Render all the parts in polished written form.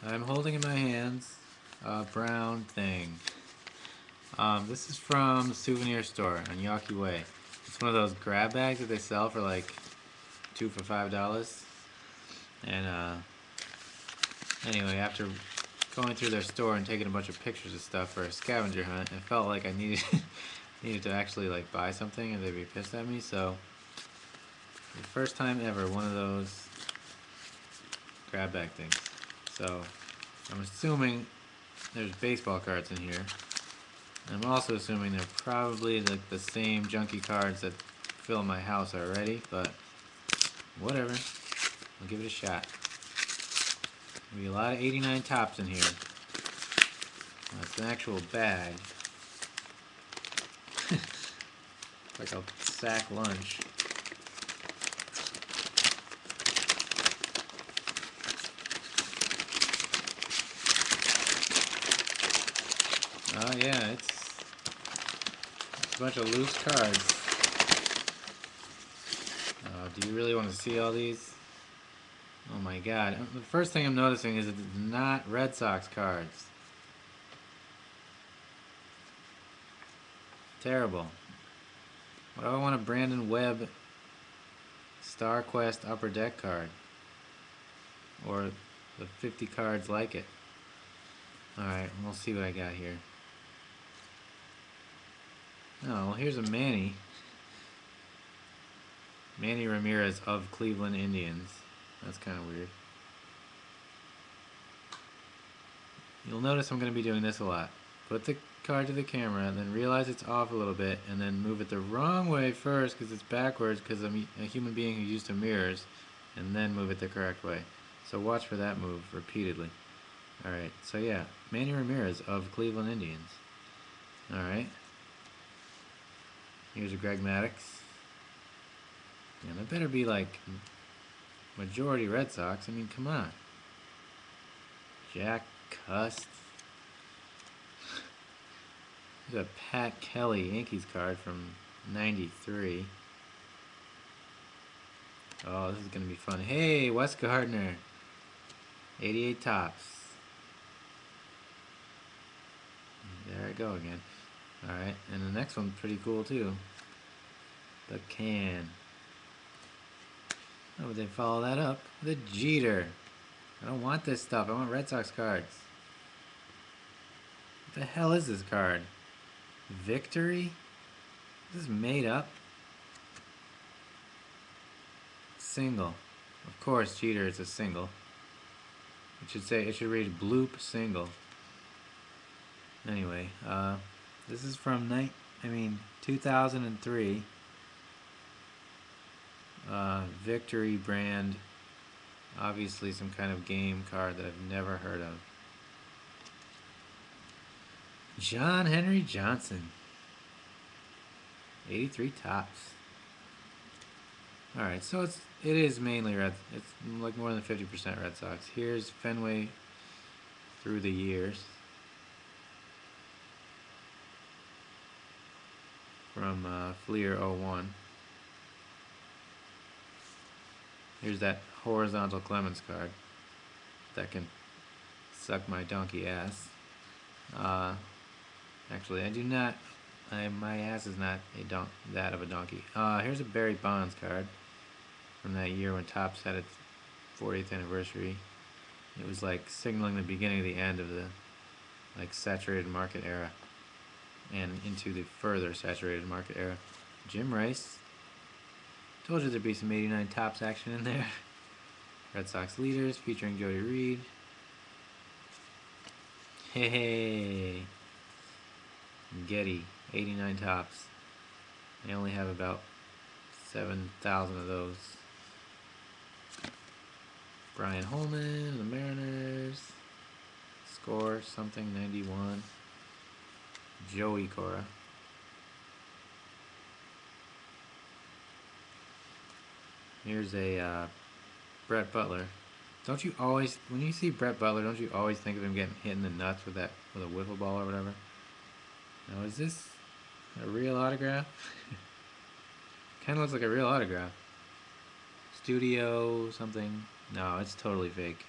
I'm holding in my hands a brown thing. This is from the souvenir store on Yawkey Way. It's one of those grab bags that they sell for like 2 for $5. And anyway, after going through their store and taking a bunch of pictures of stuff for a scavenger hunt, I felt like I needed needed to actually like buy something, and they'd be pissed at me. So, for the first time ever, one of those grab bag things. So, I'm assuming there's baseball cards in here. I'm also assuming they're probably like the same junky cards that fill my house already, but whatever. I'll give it a shot. There'll be a lot of 89 tops in here. It's an actual bag. Like a sack lunch. Oh yeah, it's a bunch of loose cards. Do you really want to see all these? Oh my god. The first thing I'm noticing is it's not Red Sox cards. Terrible. Why do I want a Brandon Webb Star Quest Upper Deck card? Or the 50 cards like it. Alright, we'll see what I got here. Oh, well, here's a Manny. Manny Ramirez of Cleveland Indians. That's kind of weird. You'll notice I'm going to be doing this a lot. Put the card to the camera, and then realize it's off a little bit, and then move it the wrong way first because it's backwards because I'm a human being who's used to mirrors, and then move it the correct way. So watch for that move repeatedly. Alright, so yeah, Manny Ramirez of Cleveland Indians. Alright. Here's a Greg Maddux. And it better be like majority Red Sox. I mean, come on. Jack Cust. There's a Pat Kelly Yankees card from '93. Oh, this is going to be fun. Hey, Wes Gardner. 88 tops. There I go again. Alright, and the next one's pretty cool too. The Can. Oh, but they follow that up with a Jeter. I don't want this stuff. I want Red Sox cards. What the hell is this card? Victory? This is made up. Single. Of course, Jeter is a single. It should read bloop single. Anyway, this is from 2003. Victory brand. Obviously some kind of game card that I've never heard of. John Henry Johnson. 83 tops. Alright, so it is mainly Red. It's like more than 50% Red Sox. Here's Fenway through the years. From Fleer 01. Here's that horizontal Clemens card that can suck my donkey ass. Actually, I do not. My ass is not that of a donkey. Here's a Barry Bonds card from that year when Topps had its 40th anniversary. It was like signaling the beginning of the end of the like saturated market era, and into the further saturated market era. Jim Rice. Told you there'd be some 89 Topps action in there. Red Sox leaders featuring Jody Reed. Hey. Getty, 89 Topps. I only have about 7,000 of those. Brian Holman, the Mariners. Score something 91. Joey Cora. Here's a Brett Butler. Don't you always, when you see Brett Butler, don't you always think of him getting hit in the nuts with a wiffle ball or whatever? Now, is this a real autograph? Kind of looks like a real autograph. Studio something. No, it's totally fake.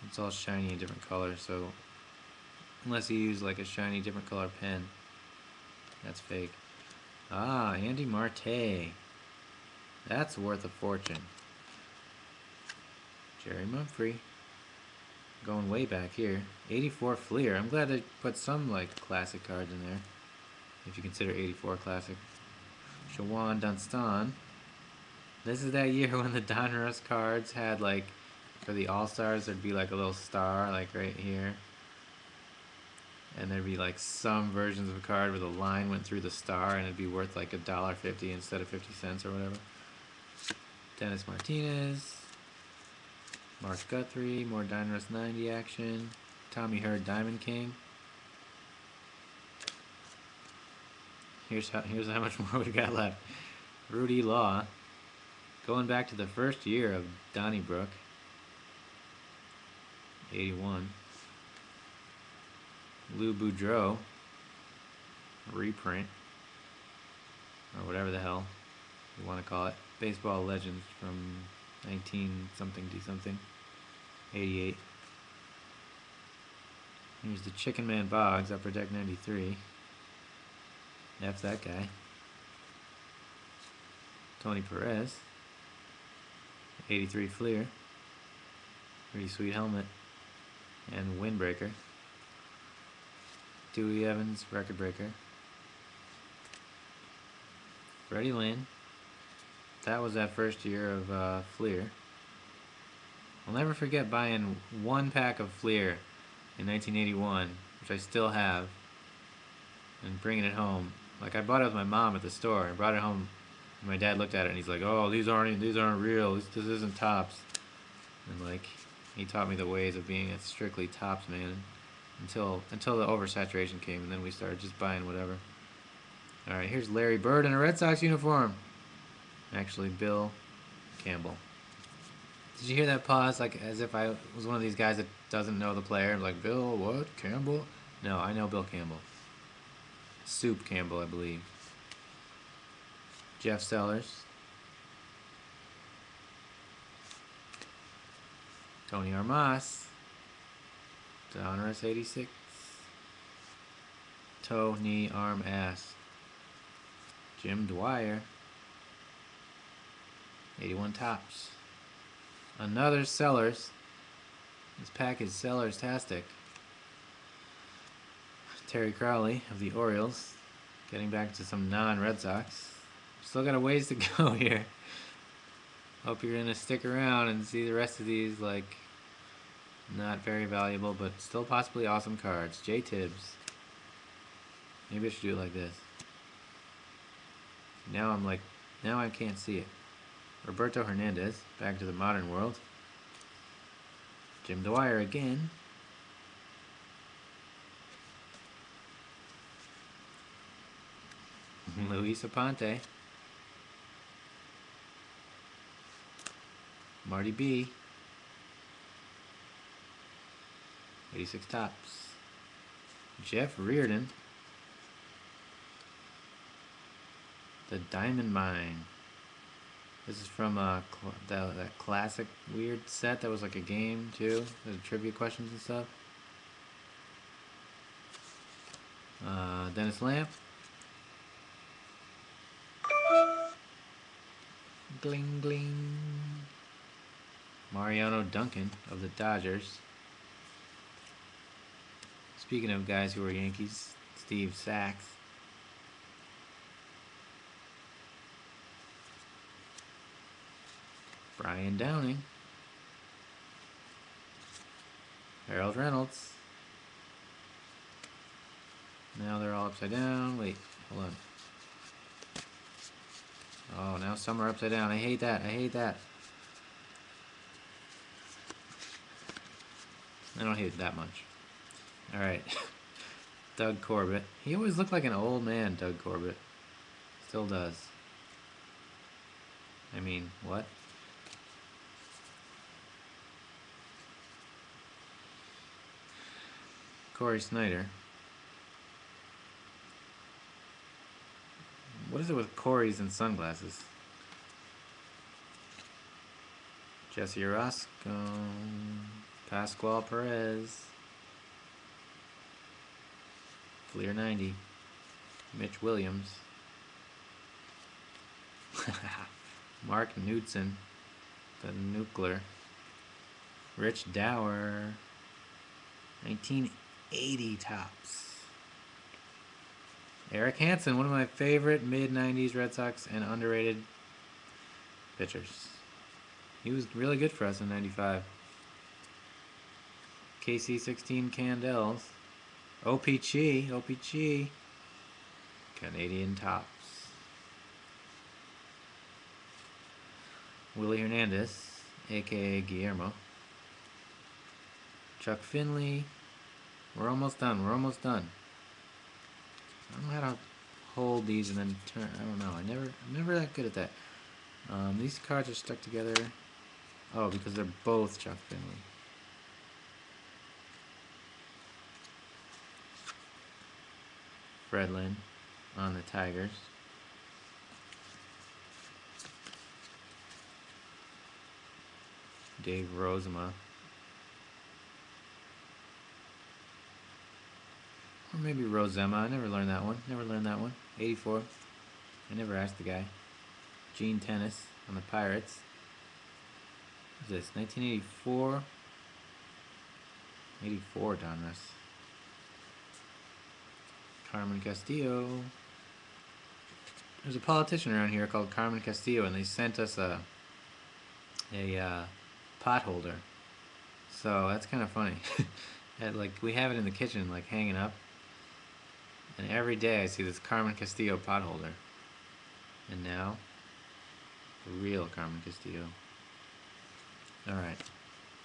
It's all shiny in different colors, so unless you use like a shiny different color pen, that's fake. Ah, Andy Marte. That's worth a fortune. Jerry Mumphrey. Going way back here. 84 Fleer. I'm glad they put some like classic cards in there, if you consider 84 classic. Shawan Dunstan. This is that year when the Donruss cards had like, for the All-Stars, there'd be like a little star like right here. And there'd be like some versions of a card where the line went through the star and it'd be worth like $1.50 instead of 50 cents or whatever. Dennis Martinez. Mark Guthrie, more Donruss 90 action. Tommy Hurd, Diamond King. Here's how much more we got left. Rudy Law. Going back to the first year of Donnybrook. 81. Lou Boudreau. Reprint. Or whatever the hell you want to call it. Baseball Legends from 19-something. 88. Here's the Chicken Man Boggs, Upper Deck 93. F that guy. Tony Perez. 83 Fleer. Pretty sweet helmet. And Windbreaker. Dewey Evans, Record Breaker. Freddie Lynn. That was that first year of Fleer. I'll never forget buying one pack of Fleer in 1981, which I still have, and bringing it home. Like, I bought it with my mom at the store. I brought it home, and my dad looked at it and he's like, "Oh, these aren't real. This isn't Topps." And like, he taught me the ways of being a strictly Topps man until the oversaturation came, and then we started just buying whatever. All right, here's Larry Bird in a Red Sox uniform. Actually, Bill Campbell. Did you hear that pause? Like, as if I was one of these guys that doesn't know the player. I'm like, Bill, what? Campbell? No, I know Bill Campbell. Soup Campbell, I believe. Jeff Sellers. Tony Armas. Donruss 86. Toe, knee, arm, ass. Jim Dwyer. 81 Topps. Another Sellers. This pack is Sellers-tastic. Terry Crowley of the Orioles. Getting back to some non-Red Sox. Still got a ways to go here. Hope you're gonna stick around and see the rest of these, like, not very valuable, but still possibly awesome cards. J. Tibbs. Maybe I should do it like this. Now I can't see it. Roberto Hernandez, back to the modern world. Jim Dwyer again. Luis Aponte. Marty B. 86 Topps. Jeff Reardon. The Diamond Mine. This is from that classic weird set that was like a game too. There's trivia questions and stuff. Dennis Lamp. Gling gling. Mariano Duncan of the Dodgers. Speaking of guys who are Yankees, Steve Sachs. Brian Downing. Harold Reynolds. Now they're all upside down. Wait, hold on. Oh, now some are upside down. I hate that. I hate that. I don't hate it that much. Alright. Doug Corbett. He always looked like an old man, Doug Corbett. Still does. I mean, what? Corey Snyder. What is it with Corey's and sunglasses? Jesse Orosco. Pascual Perez. Fleer 90. Mitch Williams. Mark Knudsen. The Nuclear. Rich Dower. 1980 tops. Eric Hansen, one of my favorite mid-90s Red Sox and underrated pitchers. He was really good for us in 95. KC16 Candles. OPG. Canadian tops. Willie Hernandez, aka Guillermo. Chuck Finley. We're almost done. I don't know how to hold these and then turn. I don't know. I'm never that good at that. These cards are stuck together. Oh, because they're both Chuck Finley. Fredlin on the Tigers. Dave Rozema. Or maybe Rosema. I never learned that one. 84. I never asked the guy. Gene Tennis on the Pirates. What's this? 1984? 84 Donruss. Carmen Castillo. There's a politician around here called Carmen Castillo, and they sent us a pot holder. So that's kind of funny. Like, we have it in the kitchen, like, hanging up. And every day I see this Carmen Castillo pot holder. And now, the real Carmen Castillo. Alright,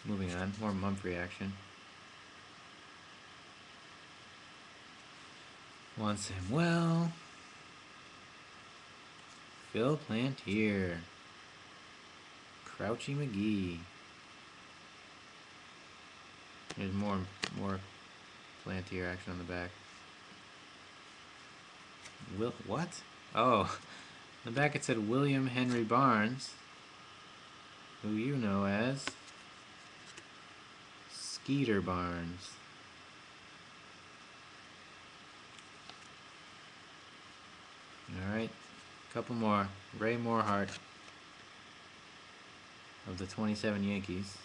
moving on. More Mumphrey action. Wants him well. Phil Plantier. Crouchy McGee. There's more Plantier action on the back. What? Oh, on the back it said William Henry Barnes, who you know as Skeeter Barnes. Alright, couple more. Ray Morehart of the 27 Yankees.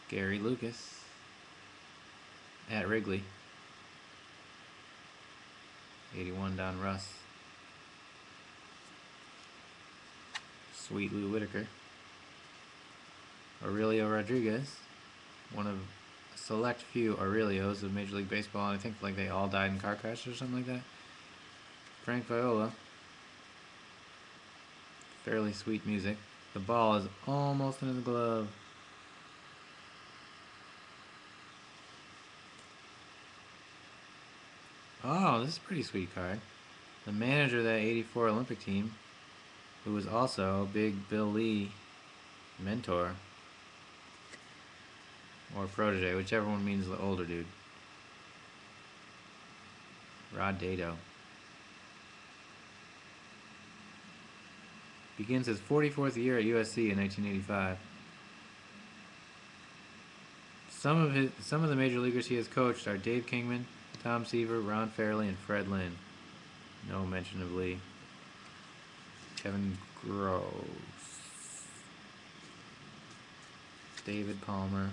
Gary Lucas at Wrigley. 81 Don Russ. Sweet Lou Whitaker. Aurelio Rodriguez, one of a select few Aurelios of Major League Baseball, and I think like they all died in car crashes or something like that. Frank Viola. Fairly sweet music. The ball is almost into the glove. Oh, this is a pretty sweet card. The manager of that 84 Olympic team, who was also Big Bill Lee mentor or protege, whichever one means the older dude. Rod Dado. Begins his 44th year at USC in 1985. Some of the major leaguers he has coached are Dave Kingman, Tom Seaver, Ron Fairley, and Fred Lynn. No mention of Lee. Kevin Groves. David Palmer.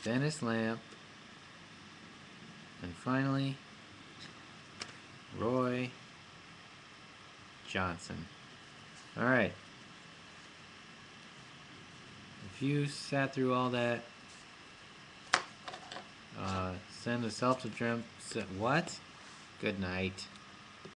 Dennis Lamp. And finally, Roy Johnson. Alright. If you sat through all that, send a self-addressed... What? Good night.